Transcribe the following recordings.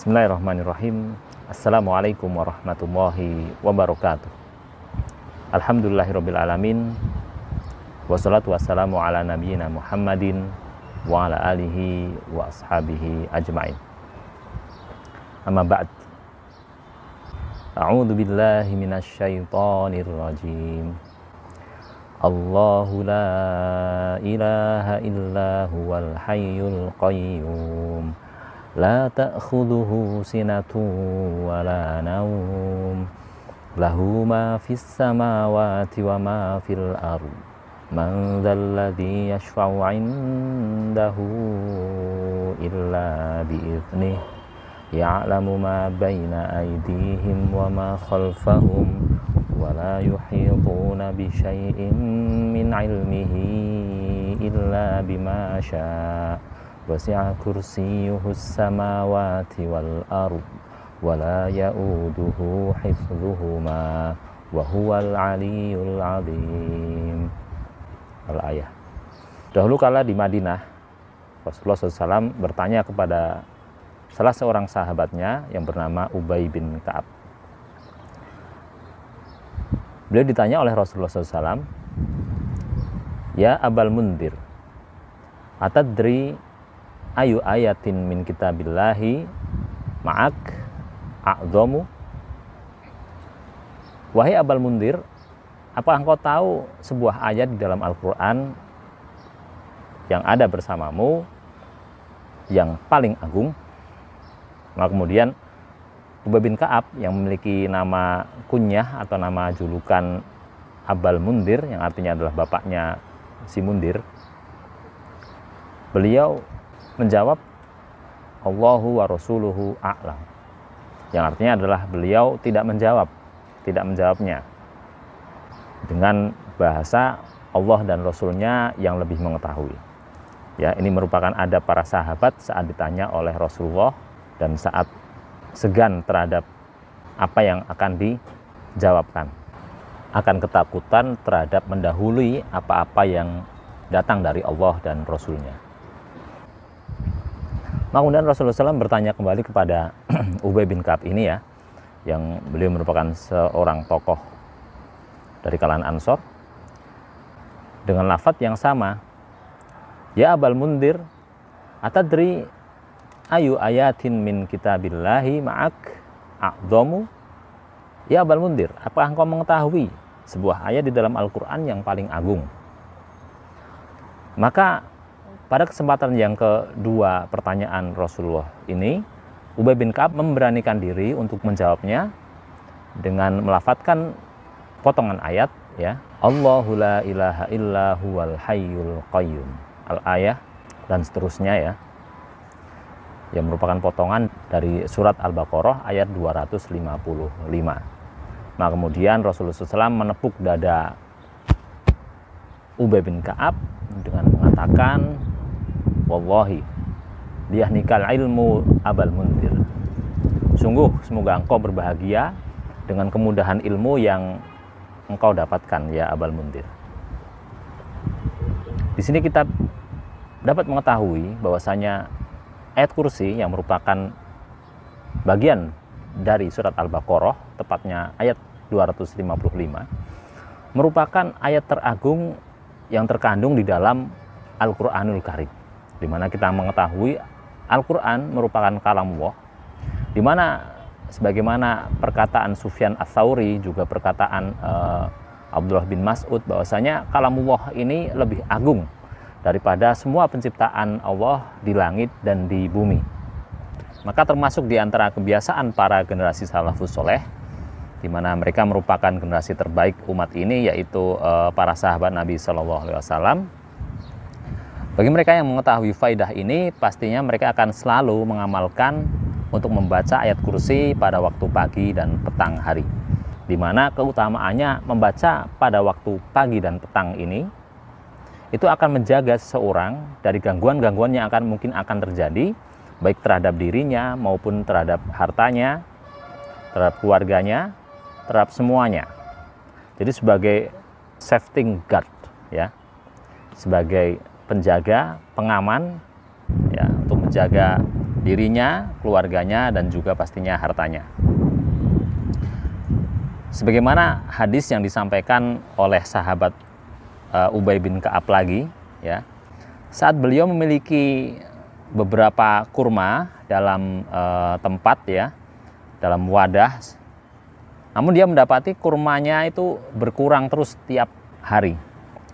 Bismillahirrahmanirrahim. Assalamualaikum warahmatullahi wabarakatuh. Alhamdulillahirabbil alamin. Wassalatu wassalamu ala nabiyyina Muhammadin wa ala alihi wa ashabihi ajmain. Amma ba'd. A'udzu billahi minasyaitonir rajim. Allahu la ilaha illa huwal hayyul qayyum. La ta'khudhuhu sinatun wa la naum. Lahu ma fis samawati wa ma fil ardh. Man dzalladzi yashfa'u 'indahu illa bi'idhnihi. Ya'lamu ma baina aydihim wa ma khalfahum. Wa la yuhituna bi syai'in min 'ilmihi illa bima syaa'. Wasi'a kursiyyuhus samawati wal ardh wa la ya'uduhu hifdhuhuma wa huwal 'aliyyul 'azim. Al-ayah. Dahulu kala di Madinah, Rasulullah SAW bertanya kepada salah seorang sahabatnya yang bernama Ubay bin Ka'ab. Beliau ditanya oleh Rasulullah SAW, "Ya Abal Mundhir, atadri ayu ayatin min kitabillahi ma'ak a'dhamu?" Wahai Abal Mundhir, apakah engkau tahu sebuah ayat di dalam Al-Quran yang ada bersamamu yang paling agung? Maka kemudian Ubay bin Ka'ab yang memiliki nama kunyah atau nama julukan Abal Mundhir, yang artinya adalah bapaknya si Mundhir, beliau menjawab, Allahu wa rasuluhu a'lam, yang artinya adalah beliau tidak menjawabnya dengan bahasa Allah dan Rasulnya yang lebih mengetahui. Ya, ini merupakan adab para sahabat saat ditanya oleh Rasulullah dan saat segan terhadap apa yang akan dijawabkan, akan ketakutan terhadap mendahului apa-apa yang datang dari Allah dan Rasulnya. Kemudian Rasulullah SAW bertanya kembali kepada Ubay bin Ka'ab ini, ya, yang beliau merupakan seorang tokoh dari kalangan Ansor, dengan lafadz yang sama. Ya Abal Mundhir, atadri ayu ayatin min kitabillahi ma'ak a'dhamu? Ya Abal Mundhir, apakah engkau mengetahui sebuah ayat di dalam Al-Quran yang paling agung? Maka pada kesempatan yang kedua pertanyaan Rasulullah ini, Ubay bin Ka'ab memberanikan diri untuk menjawabnya dengan melafadzkan potongan ayat, ya, Allahu la ilaha illa huwal hayyul qayyum, al-ayah, dan seterusnya, ya, yang merupakan potongan dari surat Al-Baqarah ayat 255. Nah, kemudian Rasulullah SAW menepuk dada Ubay bin Ka'ab dengan mengatakan, Wallahi liyahnikal ilmu Abal Mundhir. Sungguh semoga engkau berbahagia dengan kemudahan ilmu yang engkau dapatkan, ya Abal Mundhir. Di sini kita dapat mengetahui bahwasanya ayat kursi yang merupakan bagian dari surat Al-Baqarah, tepatnya ayat 255, merupakan ayat teragung yang terkandung di dalam Al-Quranul Karim, di mana kita mengetahui Al-Quran merupakan kalamullah, di mana sebagaimana perkataan Sufyan Ats-Tsauri, juga perkataan Abdullah bin Mas'ud, bahwasanya kalamullah ini lebih agung daripada semua penciptaan Allah di langit dan di bumi. Maka termasuk di antara kebiasaan para generasi salafus soleh, di mana mereka merupakan generasi terbaik umat ini, yaitu para sahabat Nabi SAW. Bagi mereka yang mengetahui faidah ini, pastinya mereka akan selalu mengamalkan untuk membaca ayat kursi pada waktu pagi dan petang hari, di mana keutamaannya membaca pada waktu pagi dan petang ini itu akan menjaga seseorang dari gangguan-gangguan yang mungkin akan terjadi, baik terhadap dirinya maupun terhadap hartanya, terhadap keluarganya, terhadap semuanya. Jadi sebagai safety guard, ya, sebagai penjaga, pengaman, ya, untuk menjaga dirinya, keluarganya, dan juga pastinya hartanya. Sebagaimana hadis yang disampaikan oleh sahabat Ubay bin Ka'ab lagi, ya, saat beliau memiliki beberapa kurma dalam tempat, ya, dalam wadah, namun dia mendapati kurmanya itu berkurang terus tiap hari,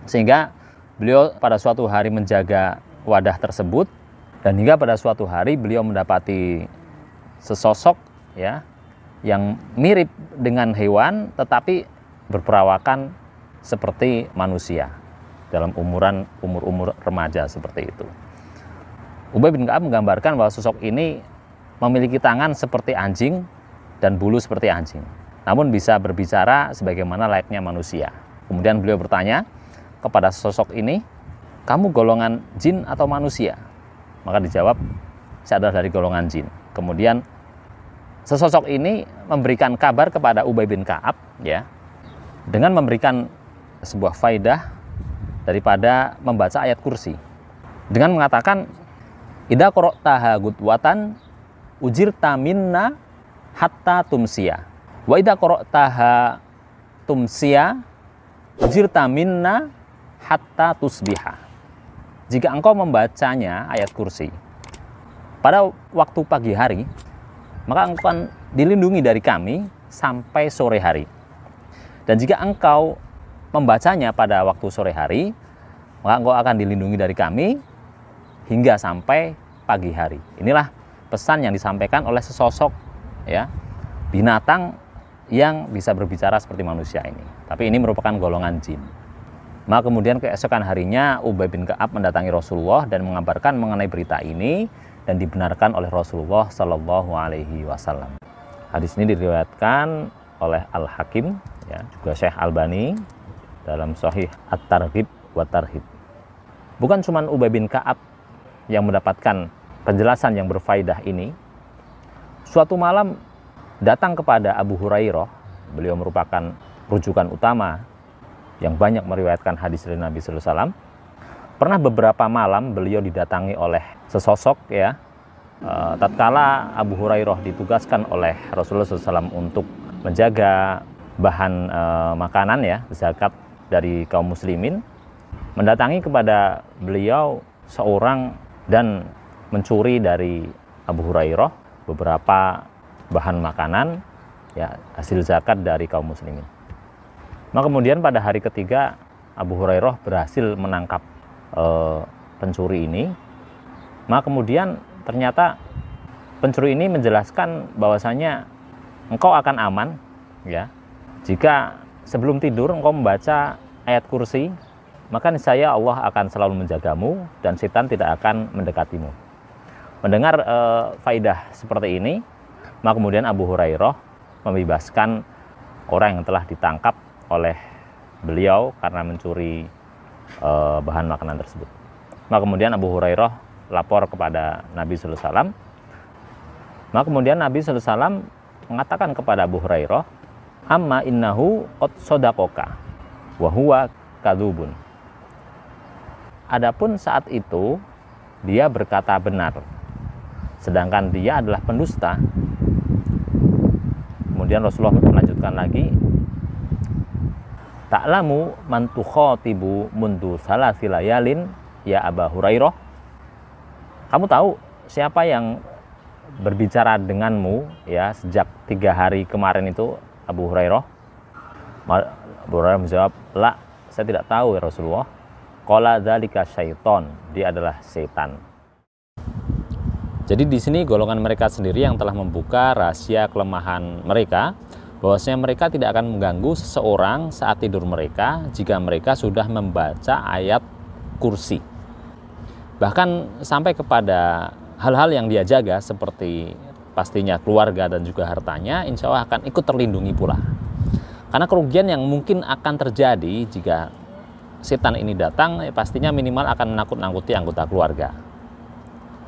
sehingga beliau pada suatu hari menjaga wadah tersebut, dan hingga pada suatu hari beliau mendapati sesosok, ya, yang mirip dengan hewan tetapi berperawakan seperti manusia dalam umur remaja seperti itu. Ubay bin Ka'ab menggambarkan bahwa sosok ini memiliki tangan seperti anjing dan bulu seperti anjing, namun bisa berbicara sebagaimana layaknya manusia. Kemudian beliau bertanya kepada sosok ini, "Kamu golongan jin atau manusia?" Maka dijawab, "Saya adalah dari golongan jin." Kemudian sesosok ini memberikan kabar kepada Ubay bin Ka'ab, ya, dengan memberikan sebuah faidah daripada membaca ayat kursi, dengan mengatakan, "Idza qara'taha gudwatan ujirta minna hatta tumsiya, wa idza qara'taha tumsiya ujirta minna hatta tusbiha." Jika engkau membacanya ayat kursi pada waktu pagi hari, maka engkau akan dilindungi dari kami sampai sore hari. Dan jika engkau membacanya pada waktu sore hari, maka engkau akan dilindungi dari kami hingga sampai pagi hari. Inilah pesan yang disampaikan oleh sesosok, ya, binatang yang bisa berbicara seperti manusia ini. Tapi ini merupakan golongan jin. Maka kemudian keesokan harinya Ubay bin Ka'ab mendatangi Rasulullah dan mengabarkan mengenai berita ini, dan dibenarkan oleh Rasulullah Shallallahu Alaihi Wasallam. Hadis ini diriwayatkan oleh Al-Hakim, ya, juga Syekh Albani dalam Sahih At-Targhib wa Tarhib. Bukan cuma Ubay bin Ka'ab yang mendapatkan penjelasan yang berfaedah ini. Suatu malam datang kepada Abu Hurairah, beliau merupakan rujukan utama yang banyak meriwayatkan hadis dari Nabi Sallallahu Alaihi Wasallam. Pernah beberapa malam beliau didatangi oleh sesosok, ya, tatkala Abu Hurairah ditugaskan oleh Rasulullah SAW untuk menjaga bahan makanan, ya, zakat dari kaum muslimin, mendatangi kepada beliau seorang dan mencuri dari Abu Hurairah beberapa bahan makanan, ya, hasil zakat dari kaum muslimin. Maka kemudian pada hari ketiga Abu Hurairah berhasil menangkap pencuri ini. Maka kemudian ternyata pencuri ini menjelaskan bahwasanya engkau akan aman, ya, jika sebelum tidur engkau membaca ayat kursi, maka niscaya Allah akan selalu menjagamu dan setan tidak akan mendekatimu. Mendengar faidah seperti ini, maka kemudian Abu Hurairah membebaskan orang yang telah ditangkap oleh beliau karena mencuri bahan makanan tersebut. Maka kemudian Abu Hurairah lapor kepada Nabi Sallallahu Alaihi Wasallam. Maka kemudian Nabi Sallallahu Alaihi Wasallam mengatakan kepada Abu Hurairah, "Amma innahu qad shadaqaka wa huwa kadzubun." Adapun saat itu dia berkata benar, sedangkan dia adalah pendusta. Kemudian Rasulullah melanjutkan lagi, "Ta'lamu man tukhatibu mundu salasi layalin ya Abu Hurairah." Kamu tahu siapa yang berbicara denganmu, ya, sejak 3 hari kemarin itu, Abu Hurairah? Abu Hurairah menjawab, "La, saya tidak tahu, ya Rasulullah." Qala dzalika syaiton, dia adalah setan. Jadi di sini golongan mereka sendiri yang telah membuka rahasia kelemahan mereka, bahwasanya mereka tidak akan mengganggu seseorang saat tidur mereka jika mereka sudah membaca ayat kursi. Bahkan sampai kepada hal-hal yang dia jaga seperti pastinya keluarga dan juga hartanya, insya Allah akan ikut terlindungi pula. Karena kerugian yang mungkin akan terjadi jika setan ini datang, ya pastinya minimal akan menakut-nakuti anggota keluarga.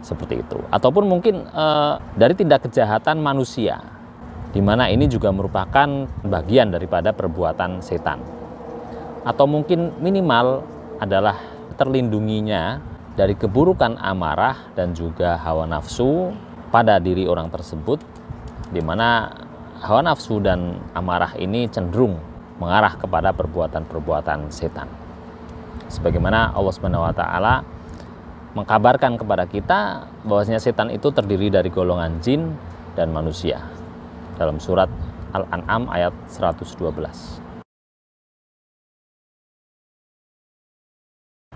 Seperti itu. Ataupun mungkin dari tindak kejahatan manusia, di mana ini juga merupakan bagian daripada perbuatan setan. Atau mungkin minimal adalah terlindunginya dari keburukan amarah dan juga hawa nafsu pada diri orang tersebut, di mana hawa nafsu dan amarah ini cenderung mengarah kepada perbuatan-perbuatan setan. Sebagaimana Allah Subhanahu wa taala mengkabarkan kepada kita bahwasanya setan itu terdiri dari golongan jin dan manusia. Dalam surat Al-An'am ayat 112.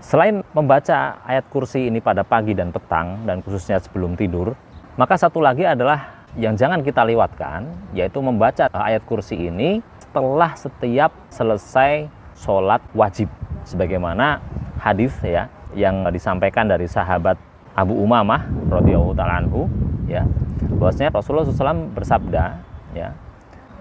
Selain membaca ayat kursi ini pada pagi dan petang, dan khususnya sebelum tidur, maka satu lagi adalah yang jangan kita lewatkan, yaitu membaca ayat kursi ini setelah setiap selesai sholat wajib. Sebagaimana hadis ya yang disampaikan dari sahabat Abu Umamah radhiyallahu ta'ala anhu, ya, bahwasanya Rasulullah SAW bersabda, ya,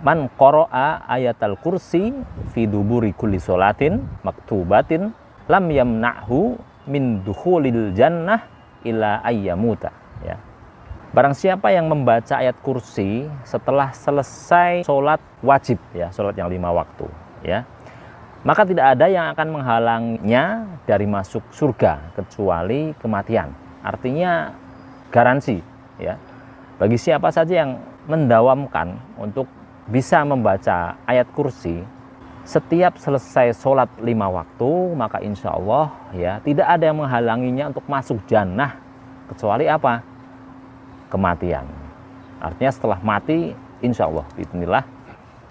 man qara'a ayatal kursi fi duburi kulli sholatin maktubatin lam yamna'hu min dukhulil jannah ila ayyamuta, ya. Barang siapa yang membaca ayat kursi setelah selesai sholat wajib, ya, sholat yang 5 waktu, ya, maka tidak ada yang akan menghalangnya dari masuk surga kecuali kematian. Artinya garansi, ya, bagi siapa saja yang mendawamkan untuk bisa membaca ayat kursi setiap selesai sholat 5 waktu, maka insya Allah, ya, tidak ada yang menghalanginya untuk masuk jannah kecuali apa? Kematian. Artinya setelah mati, insya Allah, bismillah,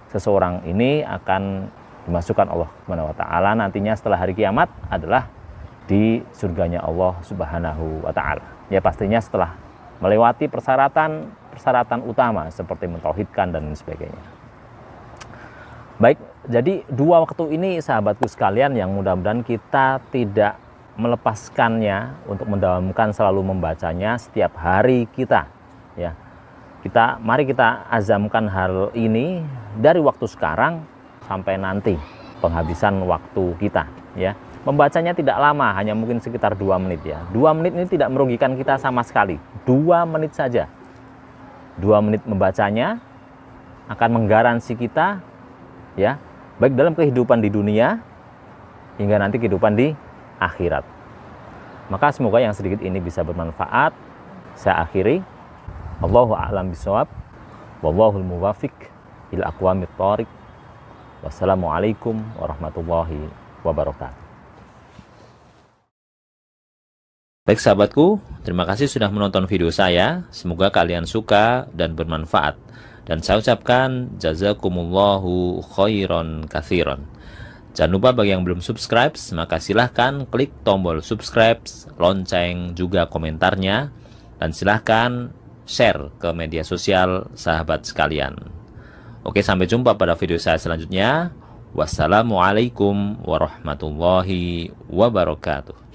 seseorang ini akan dimasukkan Allah Subhanahu wa taala nantinya setelah hari kiamat adalah di surganya Allah Subhanahu wa taala. Ya, pastinya setelah melewati persyaratan utama seperti mentauhidkan dan sebagainya. Baik, jadi 2 waktu ini sahabatku sekalian yang mudah-mudahan kita tidak melepaskannya untuk mendawamkan selalu membacanya setiap hari kita, ya. Mari kita azamkan hal ini dari waktu sekarang sampai nanti penghabisan waktu kita, ya. Membacanya tidak lama, hanya mungkin sekitar 2 menit, ya. 2 menit ini tidak merugikan kita sama sekali. 2 menit saja. 2 menit membacanya akan menggaransi kita, ya, baik dalam kehidupan di dunia hingga nanti kehidupan di akhirat. Maka semoga yang sedikit ini bisa bermanfaat. Saya akhiri. Allahu a'lam bishawab. Wallahul muwaffiq ila aqwamit thoriq. Wassalamualaikum warahmatullahi wabarakatuh. Baik sahabatku, terima kasih sudah menonton video saya. Semoga kalian suka dan bermanfaat. Dan saya ucapkan jazakumullahu khairan katsiran. Jangan lupa bagi yang belum subscribe, maka silahkan klik tombol subscribe, lonceng juga komentarnya, dan silahkan share ke media sosial sahabat sekalian. Oke, sampai jumpa pada video saya selanjutnya. Wassalamualaikum warahmatullahi wabarakatuh.